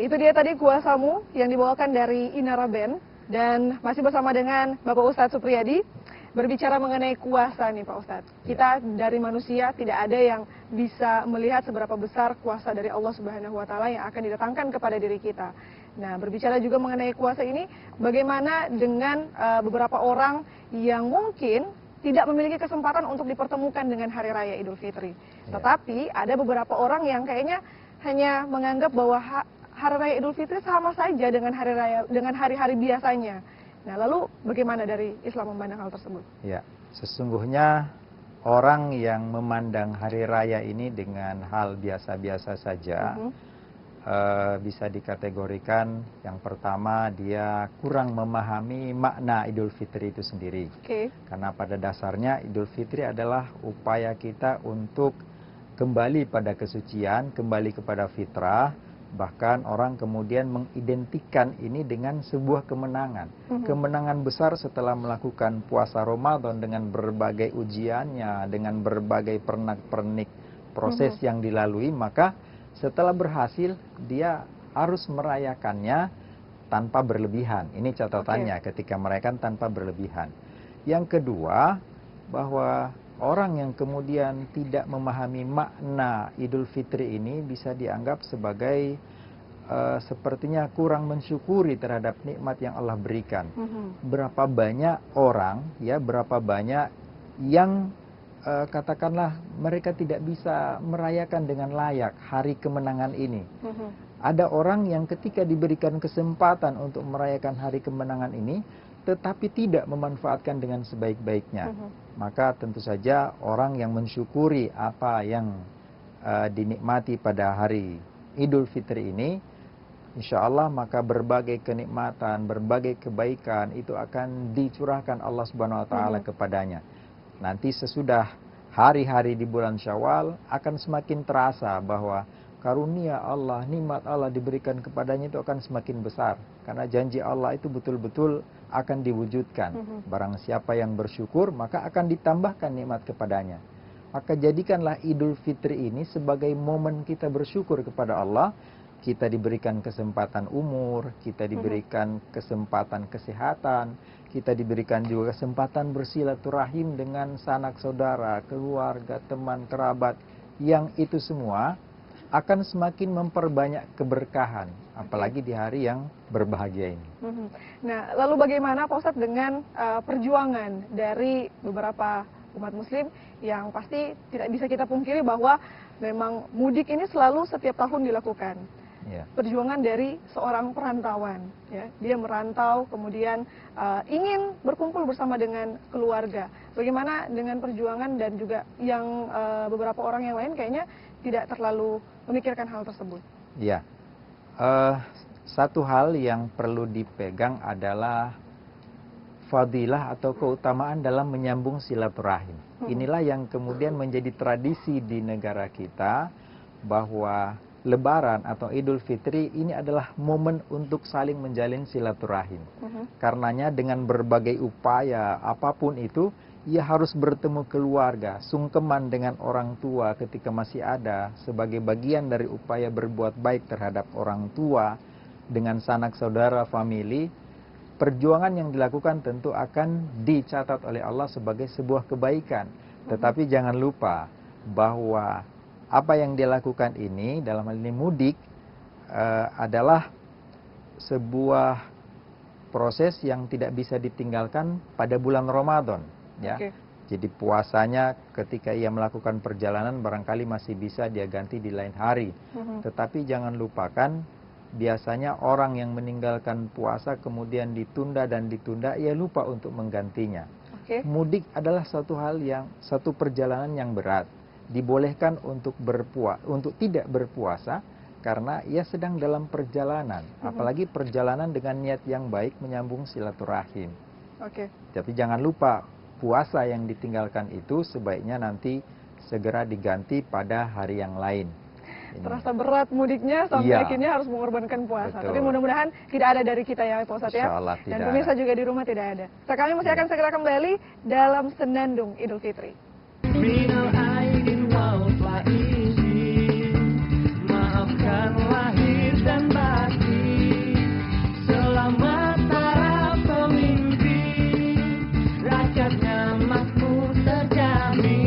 Itu dia tadi kuasamu yang dibawakan dari Inara Band. Dan masih bersama dengan Bapak Ustadz Supriyadi, berbicara mengenai kuasa nih Pak Ustadz. Kita dari manusia tidak ada yang bisa melihat seberapa besar kuasa dari Allah Subhanahu wa Ta'ala yang akan didatangkan kepada diri kita. Nah, berbicara juga mengenai kuasa ini, bagaimana dengan beberapa orang yang mungkin tidak memiliki kesempatan untuk dipertemukan dengan Hari Raya Idul Fitri. Tetapi ada beberapa orang yang kayaknya hanya menganggap bahwa Hari Raya Idul Fitri sama saja dengan hari-hari biasanya. Nah, lalu bagaimana dari Islam memandang hal tersebut? Ya, sesungguhnya orang yang memandang Hari Raya ini dengan hal biasa-biasa saja, bisa dikategorikan yang pertama dia kurang memahami makna Idul Fitri itu sendiri. Karena pada dasarnya Idul Fitri adalah upaya kita untuk kembali pada kesucian, kembali kepada fitrah. Bahkan orang kemudian mengidentikan ini dengan sebuah kemenangan. Kemenangan besar setelah melakukan puasa Ramadan dengan berbagai ujiannya, dengan berbagai pernak-pernik proses yang dilalui, maka setelah berhasil dia harus merayakannya tanpa berlebihan. Ini catatannya ketika merayakan tanpa berlebihan. Yang kedua, bahwa orang yang kemudian tidak memahami makna Idul Fitri ini bisa dianggap sebagai sepertinya kurang mensyukuri terhadap nikmat yang Allah berikan. Berapa banyak orang, ya, berapa banyak yang katakanlah mereka tidak bisa merayakan dengan layak hari kemenangan ini. Ada orang yang ketika diberikan kesempatan untuk merayakan hari kemenangan ini, tetapi tidak memanfaatkan dengan sebaik-baiknya. Maka tentu saja orang yang mensyukuri apa yang dinikmati pada hari Idul Fitri ini, insya Allah maka berbagai kenikmatan, berbagai kebaikan itu akan dicurahkan Allah Subhanahu wa Ta'ala kepadanya. Nanti sesudah hari-hari di bulan Syawal akan semakin terasa bahwa karunia Allah, nikmat Allah diberikan kepadanya itu akan semakin besar. Karena janji Allah itu betul-betul akan diwujudkan. Barang siapa yang bersyukur, maka akan ditambahkan nikmat kepadanya. Maka jadikanlah Idul Fitri ini sebagai momen kita bersyukur kepada Allah. Kita diberikan kesempatan umur, kita diberikan kesempatan kesehatan, kita diberikan juga kesempatan bersilaturahim dengan sanak saudara, keluarga, teman, kerabat. Yang itu semua akan semakin memperbanyak keberkahan, apalagi di hari yang berbahagia ini. Nah, lalu bagaimana Pak Ustadz dengan perjuangan dari beberapa umat muslim yang pasti tidak bisa kita pungkiri bahwa memang mudik ini selalu setiap tahun dilakukan. Perjuangan dari seorang perantauan, ya, dia merantau kemudian ingin berkumpul bersama dengan keluarga. Bagaimana dengan perjuangan dan juga yang beberapa orang yang lain kayaknya tidak terlalu memikirkan hal tersebut? Ya, satu hal yang perlu dipegang adalah fadilah atau keutamaan dalam menyambung silaturahim. Inilah yang kemudian menjadi tradisi di negara kita, bahwa Lebaran atau Idul Fitri ini adalah momen untuk saling menjalin silaturahim. Karenanya dengan berbagai upaya apapun itu, ia harus bertemu keluarga, sungkeman dengan orang tua ketika masih ada, sebagai bagian dari upaya berbuat baik terhadap orang tua, dengan sanak saudara, famili. Perjuangan yang dilakukan tentu akan dicatat oleh Allah sebagai sebuah kebaikan. Tetapi jangan lupa bahwa apa yang dia lakukan ini, dalam hal ini mudik, adalah sebuah proses yang tidak bisa ditinggalkan pada bulan Ramadan. Ya. Jadi puasanya ketika ia melakukan perjalanan barangkali masih bisa dia ganti di lain hari. Tetapi jangan lupakan, biasanya orang yang meninggalkan puasa kemudian ditunda dan ditunda, ia lupa untuk menggantinya. Mudik adalah satu perjalanan yang berat. Dibolehkan untuk tidak berpuasa karena ia sedang dalam perjalanan, apalagi perjalanan dengan niat yang baik menyambung silaturahim. Tapi jangan lupa, puasa yang ditinggalkan itu sebaiknya nanti segera diganti pada hari yang lain. Terasa berat mudiknya sampai akhirnya harus mengorbankan puasa. Tapi mudah-mudahan tidak ada dari kita ya Pak Ustadz ya. Dan pemirsa juga di rumah tidak ada. Kami masih akan segera kembali dalam Senandung Idul Fitri.